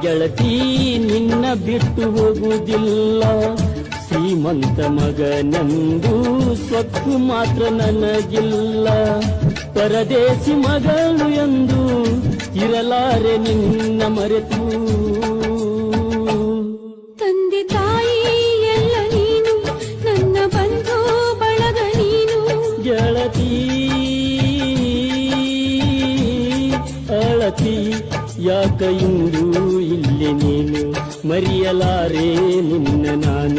ಗೆಳತಿ ನಿನ್ನ ಬಿಟ್ಟು ಹೋಗುವುದಿಲ್ಲ. ಶ್ರೀಮಂತ ಮಗನೆಂದು ಸೊಕ್ಕು ಮಾತ್ರ ನನಗಿಲ್ಲ. ಪರದೇಶಿ ಮಗಳು ಎಂದು ಇರಲಾರೆ ನಿನ್ನ ಮರೆತು. ತಂದೆ ತಾಯಿ ಎಲ್ಲ ನೀನು, ನನ್ನ ಬಂಧು ಬಳಗ ನೀನು. ಗೆಳತಿ ಅಳತಿ ಯಾಕ ಇಂದು ಇಲ್ಲಿ ನೀನು, ಮರೆಯಲಾರೆ ನಿನ್ನ ನಾನು.